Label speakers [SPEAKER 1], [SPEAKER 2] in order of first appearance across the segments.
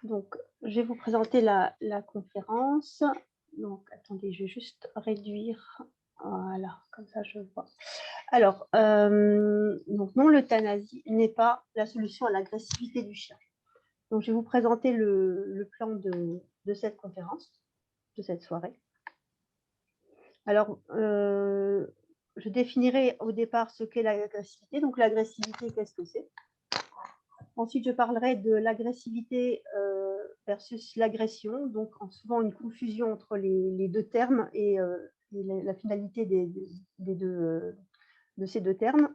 [SPEAKER 1] Donc, je vais vous présenter la conférence. Donc, attendez, je vais juste réduire. Voilà, comme ça je vois. Alors, donc non, l'euthanasie n'est pas la solution à l'agressivité du chien. Donc, je vais vous présenter le plan de cette conférence, de cette soirée. Alors, je définirai au départ ce qu'est l'agressivité. Donc, l'agressivité, qu'est-ce que c'est? Ensuite, je parlerai de l'agressivité versus l'agression, donc souvent une confusion entre les deux termes et la finalité de ces deux termes.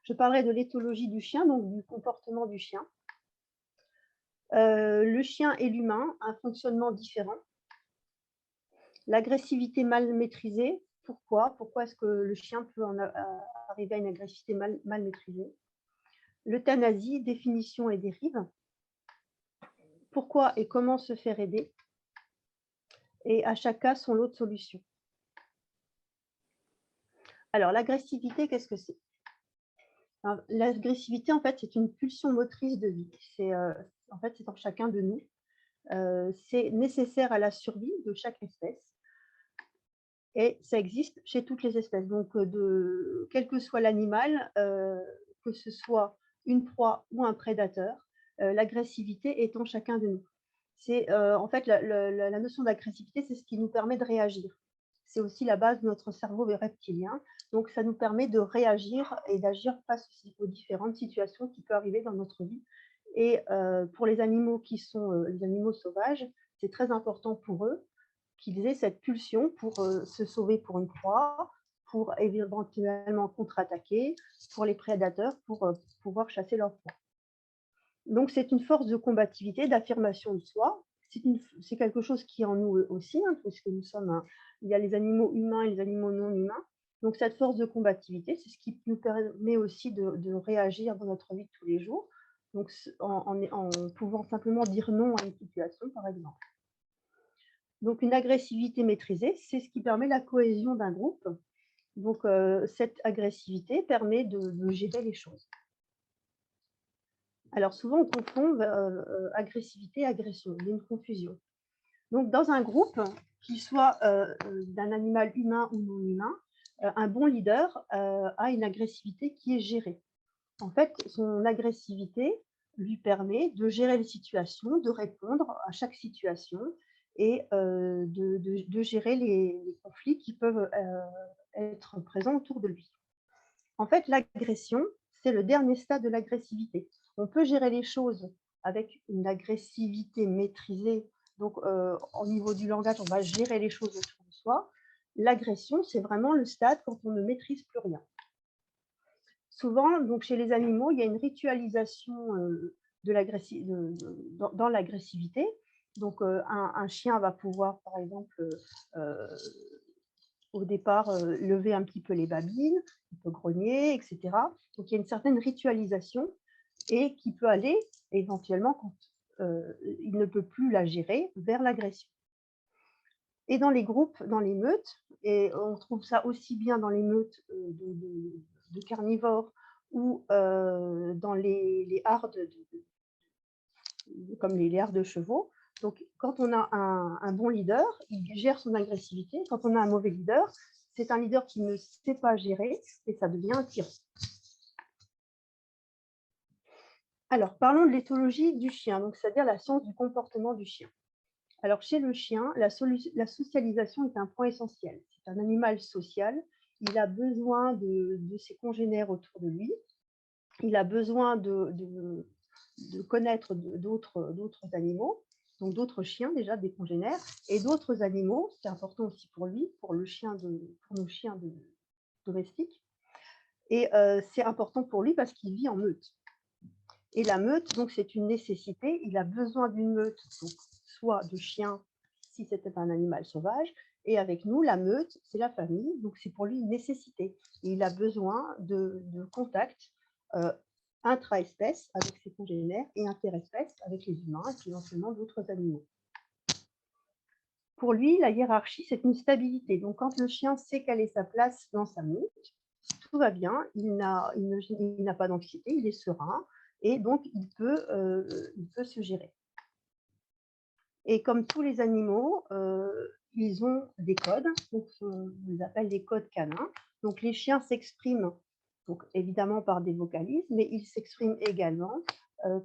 [SPEAKER 1] Je parlerai de l'éthologie du chien, donc du comportement du chien. Le chien et l'humain, un fonctionnement différent. L'agressivité mal maîtrisée, pourquoi? Pourquoi est-ce que le chien peut arriver à une agressivité mal maîtrisée? L'euthanasie, définition et dérive. Pourquoi et comment se faire aider? Et à chaque cas, son lot de solutions. Alors, l'agressivité, qu'est-ce que c'est? L'agressivité, en fait, c'est une pulsion motrice de vie. En fait, c'est en chacun de nous. C'est nécessaire à la survie de chaque espèce. Et ça existe chez toutes les espèces. Donc, quel que soit l'animal, que ce soit une proie ou un prédateur, l'agressivité est en chacun de nous. En fait, la notion d'agressivité, c'est ce qui nous permet de réagir. C'est aussi la base de notre cerveau reptilien. Donc, ça nous permet de réagir et d'agir face aux différentes situations qui peuvent arriver dans notre vie. Et pour les animaux qui sont les animaux sauvages, c'est très important pour eux qu'ils aient cette pulsion pour se sauver pour une proie, pour éventuellement contre-attaquer, pour les prédateurs, pour pouvoir chasser leur proie. Donc, c'est une force de combativité, d'affirmation de soi. C'est quelque chose qui est en nous aussi, hein, puisque il y a les animaux humains et les animaux non humains. Donc, cette force de combativité, c'est ce qui nous permet aussi de réagir dans notre vie de tous les jours, donc en pouvant simplement dire non à une situation, par exemple. Donc, une agressivité maîtrisée, c'est ce qui permet la cohésion d'un groupe. Donc, cette agressivité permet de gérer les choses. Alors, souvent, on confond agressivité et agression. Il y a une confusion. Donc, dans un groupe, qu'il soit d'un animal humain ou non humain, un bon leader a une agressivité qui est gérée. En fait, son agressivité lui permet de gérer les situations, de répondre à chaque situation et de gérer les conflits qui peuvent être présents autour de lui. En fait, l'agression, c'est le dernier stade de l'agressivité. On peut gérer les choses avec une agressivité maîtrisée. Donc, au niveau du langage, on va gérer les choses autour de soi. L'agression, c'est vraiment le stade quand on ne maîtrise plus rien. Souvent, donc, chez les animaux, il y a une ritualisation dans l'agressivité. Donc, un chien va pouvoir, par exemple, au départ, lever un petit peu les babines, il peut grogner, etc. Donc, il y a une certaine ritualisation et qui peut aller éventuellement, quand il ne peut plus la gérer, vers l'agression. Et dans les groupes, dans les meutes, et on trouve ça aussi bien dans les meutes de carnivores ou dans les hardes, comme les hardes de chevaux. Donc, quand on a un bon leader, il gère son agressivité. Quand on a un mauvais leader, c'est un leader qui ne sait pas gérer et ça devient un tyran. Alors, parlons de l'éthologie du chien, donc c'est-à-dire la science du comportement du chien. Alors, chez le chien, la socialisation est un point essentiel. C'est un animal social. Il a besoin de ses congénères autour de lui. Il a besoin de connaître d'autres animaux, donc d'autres chiens déjà, des congénères, et d'autres animaux. C'est important aussi pour lui, pour nos chiens domestiques. Et c'est important pour lui parce qu'il vit en meute. Et la meute, donc, c'est une nécessité. Il a besoin d'une meute, donc, soit de chiens, si c'était un animal sauvage, et avec nous, la meute, c'est la famille, donc c'est pour lui une nécessité. Et il a besoin de contact intra-espèces avec ses congénères et interespèces avec les humains et éventuellement d'autres animaux. Pour lui, la hiérarchie, c'est une stabilité. Donc, quand le chien sait quelle est sa place dans sa meute, tout va bien, il n'a pas d'anxiété, il est serein, et donc il peut se gérer. Et comme tous les animaux, ils ont des codes, donc on les appelle les codes canins. Donc les chiens s'expriment donc évidemment par des vocalises, mais ils s'expriment également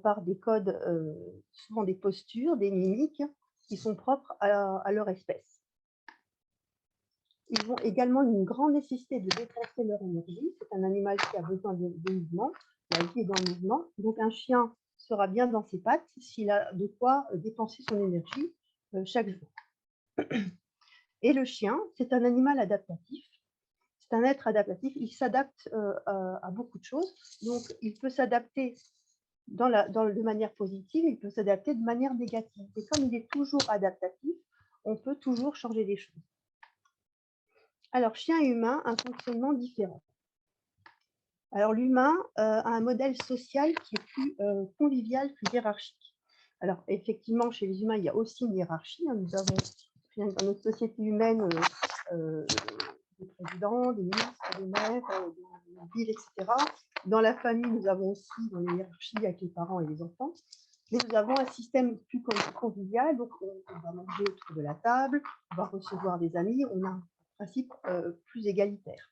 [SPEAKER 1] par des codes, souvent des postures, des mimiques qui sont propres à leur espèce. Ils ont également une grande nécessité de dépenser leur énergie. C'est un animal qui a besoin de mouvement, la vie est dans le mouvement. Donc un chien sera bien dans ses pattes s'il a de quoi dépenser son énergie chaque jour. Et le chien, c'est un animal adaptatif. C'est un être adaptatif. Il s'adapte à beaucoup de choses. Donc, il peut s'adapter de manière positive, il peut s'adapter de manière négative. Et comme il est toujours adaptatif, on peut toujours changer les choses. Alors, chien et humain, un fonctionnement différent. Alors, l'humain a un modèle social qui est plus convivial, plus hiérarchique. Alors, effectivement, chez les humains, il y a aussi une hiérarchie. Nous avons, dans notre société humaine, des présidents, des ministres, des maires, des villes, etc. Dans la famille, nous avons aussi dans les hiérarchies avec les parents et les enfants. Mais nous avons un système plus convivial, donc on va manger autour de la table, on va recevoir des amis, on a un principe plus égalitaire.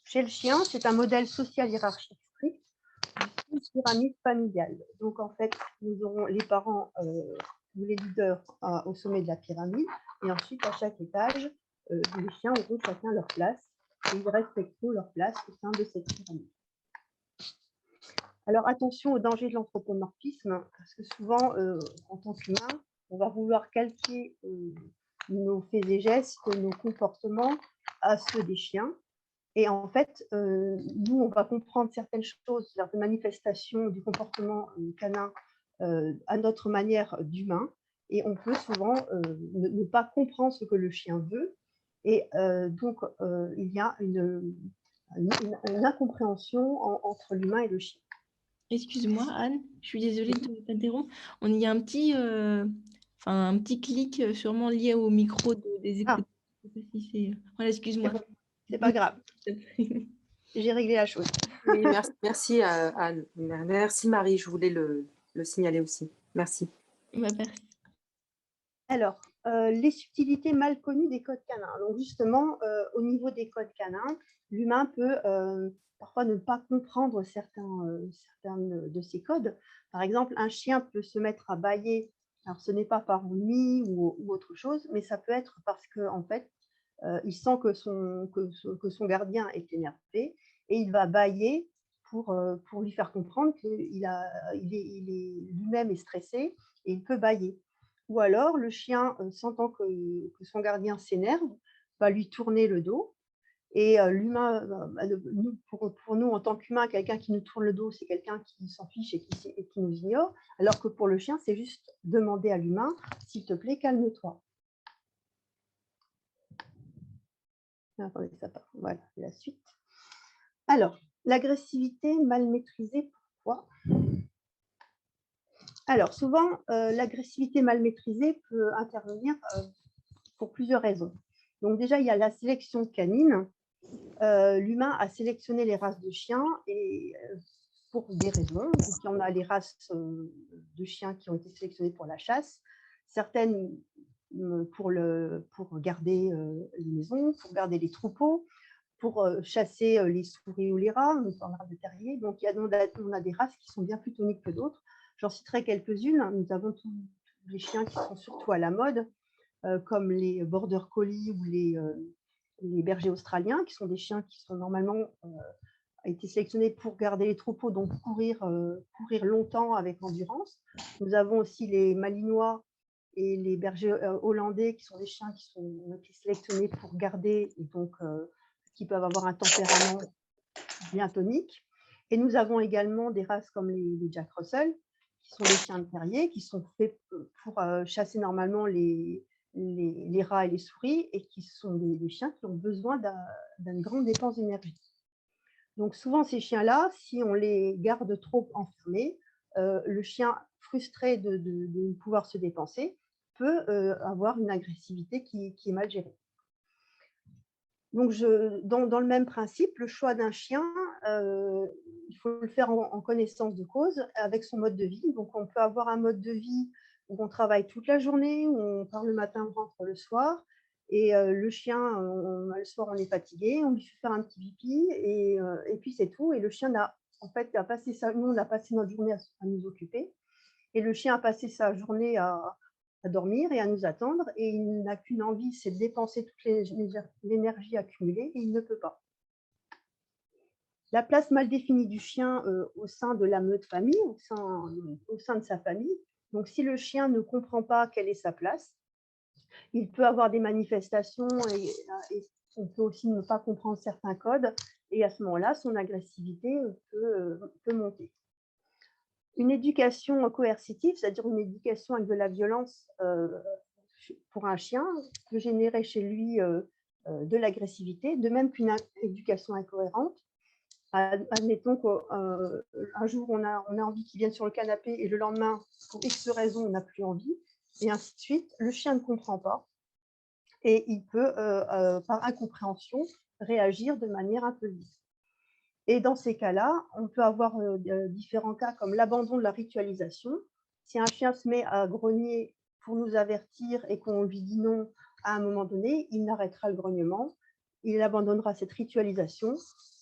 [SPEAKER 1] Chez le chien, c'est un modèle social hiérarchique strict, une pyramide familiale. Donc en fait, nous aurons les parents ou les leaders au sommet de la pyramide, et ensuite à chaque étage, les chiens auront chacun leur place, et ils respecteront leur place au sein de cette pyramide. Alors attention au danger de l'anthropomorphisme, parce que souvent, en tant qu'humain, on va vouloir calquer nos faits et gestes, nos comportements à ceux des chiens. Et en fait, nous, on va comprendre certaines choses, certaines manifestations du comportement canin à notre manière d'humain. Et on peut souvent ne pas comprendre ce que le chien veut. Et donc, il y a une incompréhension entre l'humain et le chien.
[SPEAKER 2] Excuse-moi, Anne, je suis désolée de t'interrompre. On y a un petit clic sûrement lié au micro des écouteurs. Je sais pas si c'est... Voilà, excuse-moi.
[SPEAKER 1] Bon, c'est pas grave. J'ai réglé la chose.
[SPEAKER 3] Oui, merci Anne. Merci Marie, je voulais le signaler aussi. Merci.
[SPEAKER 2] Merci.
[SPEAKER 1] Alors, les subtilités mal connues des codes canins. Donc justement, au niveau des codes canins, l'humain peut parfois ne pas comprendre certains de ces codes. Par exemple, un chien peut se mettre à bâiller. Alors, ce n'est pas par ennui ou autre chose, mais ça peut être parce qu'en fait, il sent que son gardien est énervé et il va bâiller pour lui faire comprendre qu'il lui-même est stressé et il peut bâiller. Ou alors, le chien, sentant que son gardien s'énerve, va lui tourner le dos. Et l'humain, pour nous, en tant qu'humain, quelqu'un qui nous tourne le dos, c'est quelqu'un qui s'en fiche et qui nous ignore. Alors que pour le chien, c'est juste demander à l'humain, s'il te plaît, calme-toi. Attendez, ça part. Voilà, la suite. Alors, l'agressivité mal maîtrisée, pourquoi ? Alors, souvent, l'agressivité mal maîtrisée peut intervenir pour plusieurs raisons. Donc déjà, il y a la sélection canine. L'humain a sélectionné les races de chiens et pour des raisons. Donc, il y en a les races de chiens qui ont été sélectionnées pour la chasse, certaines pour garder les maisons, pour garder les troupeaux, pour chasser les souris ou les rats, on parlera de terrier. Donc, on a des races qui sont bien plus toniques que d'autres. J'en citerai quelques-unes. Nous avons tous les chiens qui sont surtout à la mode, comme les border collie ou les bergers australiens, qui sont des chiens qui sont normalement été sélectionnés pour garder les troupeaux, donc courir longtemps avec endurance. Nous avons aussi les malinois et les bergers hollandais, qui sont des chiens qui ont été sélectionnés pour garder, et donc qui peuvent avoir un tempérament bien tonique. Et nous avons également des races comme les Jack Russell, qui sont des chiens de terrier, qui sont faits pour chasser normalement les rats et les souris, et qui sont des chiens qui ont besoin d'une grande dépense d'énergie. Donc souvent, ces chiens-là, si on les garde trop enfermés, le chien frustré de ne pouvoir se dépenser peut avoir une agressivité qui est mal gérée. Donc, dans le même principe, le choix d'un chien, il faut le faire en connaissance de cause avec son mode de vie. Donc, on peut avoir un mode de vie où on travaille toute la journée, où on part le matin, on rentre le soir. Et le chien, le soir, on est fatigué, on lui fait faire un petit pipi et puis c'est tout. Et le chien a passé nous, on a passé notre journée à nous occuper. Et le chien a passé sa journée à dormir et à nous attendre. Et il n'a qu'une envie, c'est de dépenser toute l'énergie accumulée et il ne peut pas. La place mal définie du chien au sein de la meute famille, au sein de sa famille. Donc, si le chien ne comprend pas quelle est sa place, il peut avoir des manifestations et on peut aussi ne pas comprendre certains codes. Et à ce moment-là, son agressivité peut monter. Une éducation coercitive, c'est-à-dire une éducation avec de la violence pour un chien, peut générer chez lui de l'agressivité, de même qu'une éducation incohérente. Admettons qu'un jour, on a envie qu'il vienne sur le canapé et le lendemain, pour X raison, on n'a plus envie, et ainsi de suite. Le chien ne comprend pas et il peut, par incompréhension, réagir de manière un peu vive. Et dans ces cas-là, on peut avoir différents cas comme l'abandon de la ritualisation. Si un chien se met à grogner pour nous avertir et qu'on lui dit non à un moment donné, il n'arrêtera le grognement, il abandonnera cette ritualisation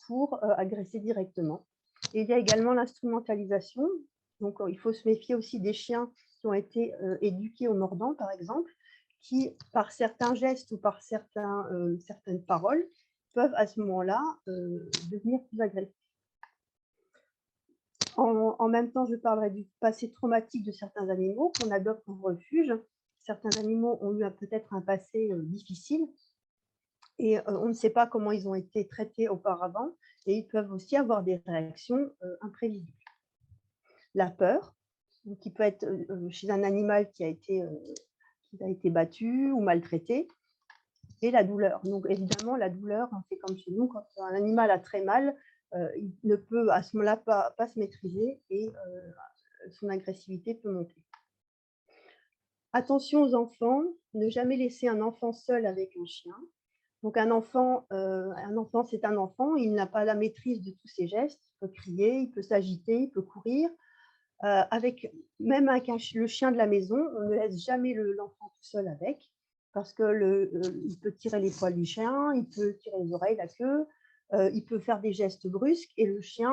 [SPEAKER 1] pour agresser directement. Et il y a également l'instrumentalisation. Donc, il faut se méfier aussi des chiens qui ont été éduqués au mordant, par exemple, qui, par certains gestes ou par certaines paroles, peuvent à ce moment-là devenir plus agressifs. En même temps, je parlerai du passé traumatique de certains animaux qu'on adopte en refuge. Certains animaux ont eu peut-être un passé difficile et on ne sait pas comment ils ont été traités auparavant et ils peuvent aussi avoir des réactions imprévisibles. La peur, qui peut être chez un animal qui a été battu ou maltraité, et la douleur. Donc évidemment, la douleur, c'est comme chez nous, quand un animal a très mal, il ne peut à ce moment-là pas se maîtriser et son agressivité peut monter. Attention aux enfants, ne jamais laisser un enfant seul avec un chien. Donc un enfant, c'est un enfant, il n'a pas la maîtrise de tous ses gestes, il peut crier, il peut s'agiter, il peut courir. Même avec le chien de la maison, on ne laisse jamais l'enfant tout seul avec, parce qu'il peut tirer les poils du chien, il peut tirer les oreilles, la queue, il peut faire des gestes brusques et le chien,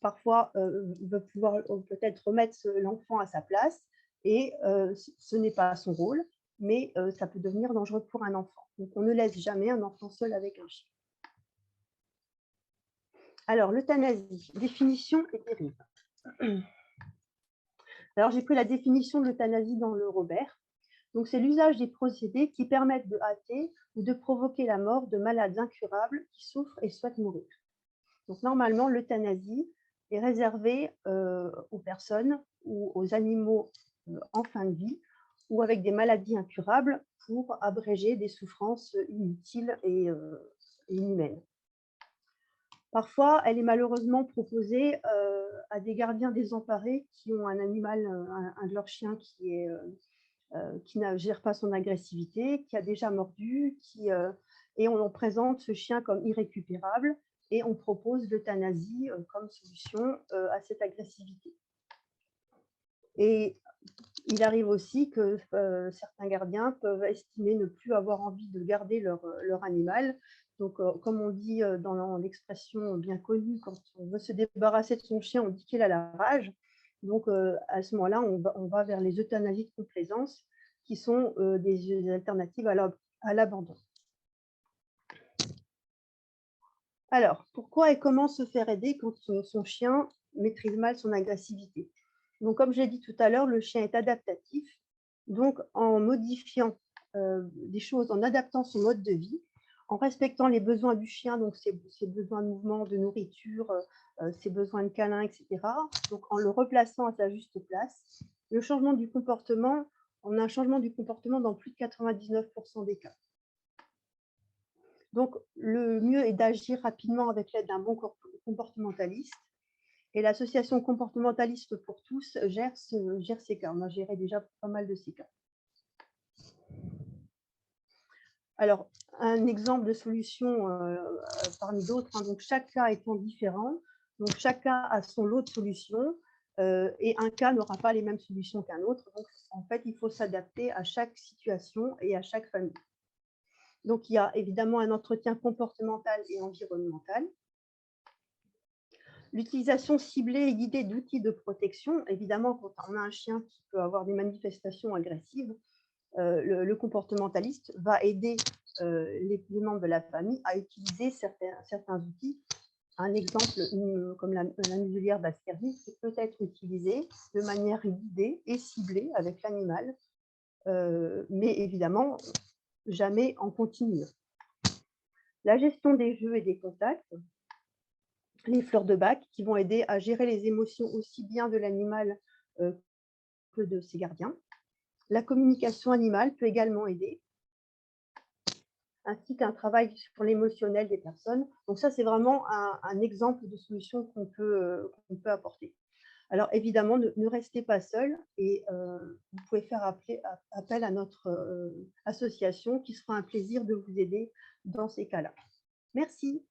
[SPEAKER 1] parfois, va pouvoir peut-être remettre l'enfant à sa place et ce n'est pas son rôle, mais ça peut devenir dangereux pour un enfant. Donc, on ne laisse jamais un enfant seul avec un chien. Alors, l'euthanasie, définition et dérive. Alors, j'ai pris la définition de l'euthanasie dans le Robert. Donc, c'est l'usage des procédés qui permettent de hâter ou de provoquer la mort de malades incurables qui souffrent et souhaitent mourir. Donc, normalement, l'euthanasie est réservée aux personnes ou aux animaux en fin de vie ou avec des maladies incurables pour abréger des souffrances inutiles et inhumaines. Parfois, elle est malheureusement proposée à des gardiens désemparés qui ont un animal, un de leurs chiens qui ne gère pas son agressivité, qui a déjà mordu, et on présente ce chien comme irrécupérable et on propose l'euthanasie comme solution à cette agressivité. Et il arrive aussi que certains gardiens peuvent estimer ne plus avoir envie de garder leur animal. Donc, comme on dit dans l'expression bien connue, quand on veut se débarrasser de son chien, on dit qu'il a la rage. Donc, à ce moment-là, on va vers les euthanasies de complaisance, qui sont des alternatives à l'abandon. Alors, pourquoi et comment se faire aider quand son chien maîtrise mal son agressivité? Donc, comme je l'ai dit tout à l'heure, le chien est adaptatif. Donc, en modifiant des choses, en adaptant son mode de vie, en respectant les besoins du chien, donc ses besoins de mouvement, de nourriture, ses besoins de câlin, etc. Donc, en le replaçant à sa juste place, le changement du comportement, on a un changement du comportement dans plus de 99% des cas. Donc, le mieux est d'agir rapidement avec l'aide d'un bon comportementaliste. Et l'association comportementaliste pour tous gère ces cas. On a géré déjà pas mal de ces cas. Alors, un exemple de solution parmi d'autres, hein, donc chaque cas étant différent, donc chaque cas a son lot de solutions. et un cas n'aura pas les mêmes solutions qu'un autre. Donc, en fait, il faut s'adapter à chaque situation et à chaque famille. Donc, il y a évidemment un entretien comportemental et environnemental. L'utilisation ciblée et guidée d'outils de protection. Évidemment, quand on a un chien qui peut avoir des manifestations agressives, le comportementaliste va aider les membres de la famille à utiliser certains outils. Un exemple, comme la muselière Baskerville, peut être utilisée de manière guidée et ciblée avec l'animal, mais évidemment, jamais en continu. La gestion des jeux et des contacts, les fleurs de bac qui vont aider à gérer les émotions aussi bien de l'animal que de ses gardiens. La communication animale peut également aider, ainsi qu'un travail sur l'émotionnel des personnes. Donc ça, c'est vraiment un exemple de solution qu'on peut apporter. Alors évidemment, ne restez pas seul et vous pouvez faire appel à notre association qui sera un plaisir de vous aider dans ces cas-là. Merci.